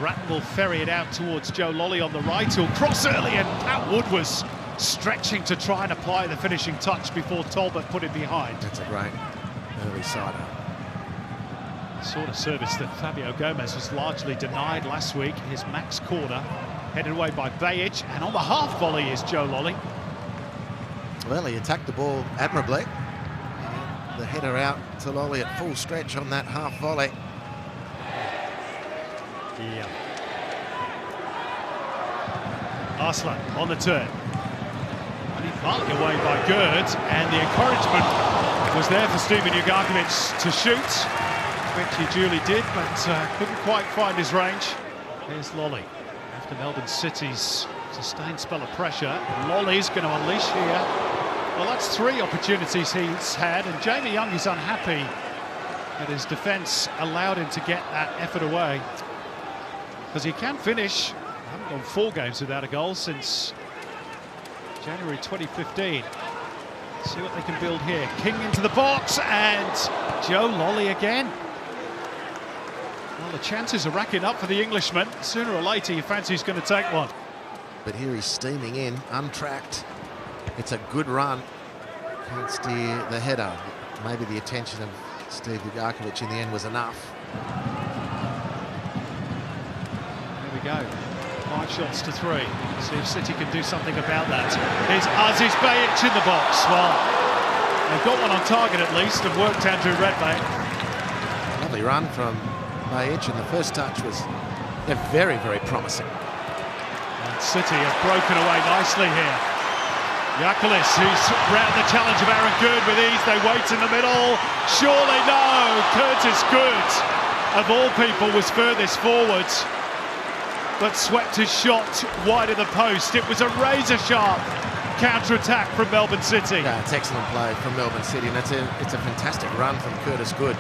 Bratton will ferry it out towards Joe Lolly on the right. He'll cross early, and Pat Wood was stretching to try and apply the finishing touch before Talbot put it behind. That's a great early sider. Sort of service that Fabio Gomez was largely denied last week. His max corner headed away by Bajic, and on the half volley is Joe Lolly. Well, he attacked the ball admirably. And the header out to Lolly at full stretch on that half volley. Yeah. Arslan on the turn. And he partly away by Gerd, and the encouragement was there for Steven Ugarkovic to shoot, which he duly did, but couldn't quite find his range. Here's Lolly. After Melbourne City's sustained spell of pressure, Lolly's going to unleash here. Well, that's 3 opportunities he's had, and Jamie Young is unhappy that his defence allowed him to get that effort away, because he can finish. I haven't gone 4 games without a goal since January 2015. See what they can build here. King into the box, and Joe Lolly again. Well, the chances are racking up for the Englishman. Sooner or later, you fancy he's going to take one. But here he's steaming in, untracked. It's a good run. Can't steer the header. Maybe the attention of Steve Ugarkovic in the end was enough. There we go. 5 shots to 3. See if City can do something about that. Here's Aziz Bajic in the box. Well, they've got one on target at least and worked Andrew Redmayne. Lovely run from Bajic, and the first touch was very, very promising. And City have broken away nicely here. Yakulis, who's round the challenge of Aaron Good with ease. They wait in the middle. Surely no. Curtis Good, of all people, was furthest forward, but swept his shot wide of the post. It was a razor-sharp counter-attack from Melbourne City. Yeah, it's excellent play from Melbourne City, and it's a fantastic run from Curtis Good.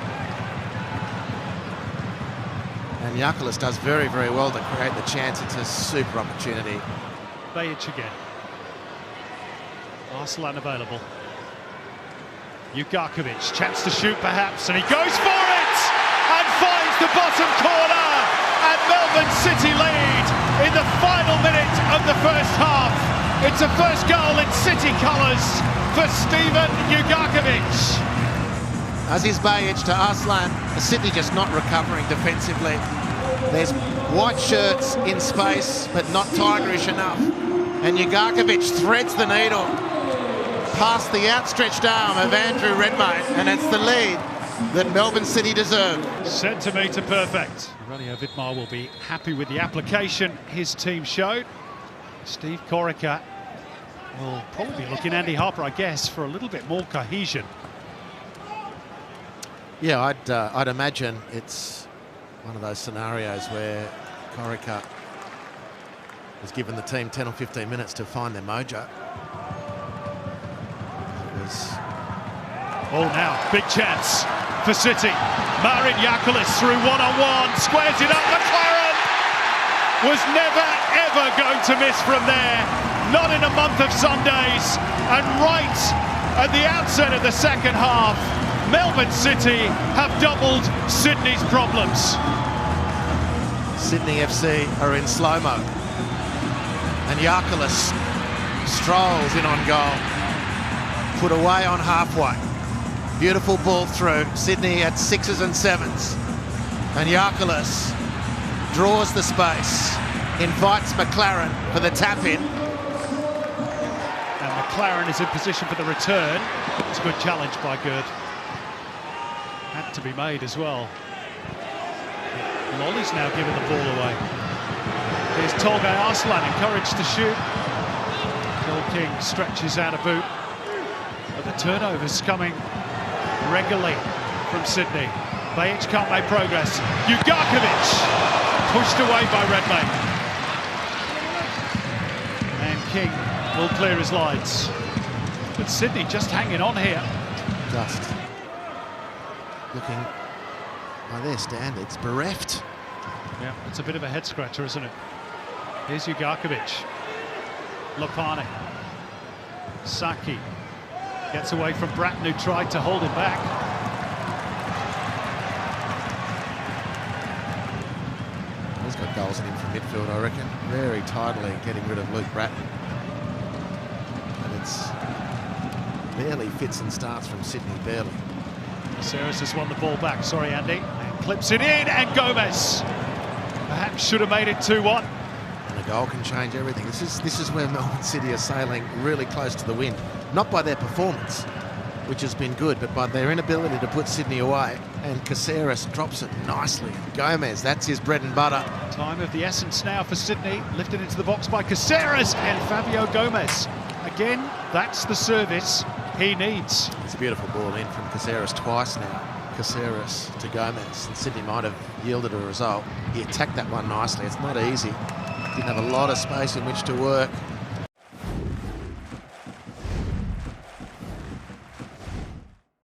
And Yakulis does very, very well to create the chance. It's a super opportunity. Bajic again. Arslan available. Ugarkovic, chance to shoot perhaps, and he goes for it! And finds the bottom corner! And Melbourne City lead in the final minute of the first half. It's a first goal in City colours for Steven Ugarkovic. Aziz Bajic to Arslan. City just not recovering defensively. There's white shirts in space, but not tigerish enough. And Ugarkovic threads the needle past the outstretched arm of Andrew Redmayne, and it's the lead that Melbourne City deserved. Centimetre perfect. Aurelio Vidmar will be happy with the application his team showed. Steve Corica will probably be looking Andy Harper, I guess, for a little bit more cohesion. Yeah, I'd imagine it's one of those scenarios where Corica was given the team 10 or 15 minutes to find their mojo. Oh, now, big chance for City. Marin Yakulis through one-on-one, squares it up. McLaren was never, ever going to miss from there. Not in a month of Sundays. And right at the outset of the second half, Melbourne City have doubled Sydney's problems. Sydney FC are in slow-mo. And Yakulis strolls in on goal. Put away on halfway. Beautiful ball through. Sydney at 6s and 7s. And Yakulis draws the space, invites McLaren for the tap-in. And McLaren is in position for the return. It's a good challenge by Gerd. Had to be made as well. Lolly's now giving the ball away. Here's Tolgay Arslan, encouraged to shoot. Joel King stretches out a boot. But the turnovers coming regularly from Sydney. Bajic can't make progress. Ugarkovic pushed away by Redmayne. And King will clear his lines. But Sydney just hanging on here. Just looking by their standards, bereft. Yeah, it's a bit of a head scratcher, isn't it? Here's Ugarkovic. Lopane. Saki gets away from Bratton, who tried to hold him back. got goals in him from midfield, I reckon. Very tidily getting rid of Luke Bratton. And it's barely fits and starts from Sydney, barely. Caceres has won the ball back, sorry Andy, and clips it in, and Gomez perhaps should have made it 2-1. And a goal can change everything. This is where Melbourne City are sailing really close to the wind. Not by their performance, which has been good, but by their inability to put Sydney away. And Caceres drops it nicely. Gomez, that's his bread and butter. Time of the essence now for Sydney, lifted into the box by Caceres and Fabio Gomez. Again, that's the service he needs. It's a beautiful ball in from Caceres twice now. Caceres to Gomez, and Sydney might have yielded a result. He attacked that one nicely. It's not easy. Didn't have a lot of space in which to work.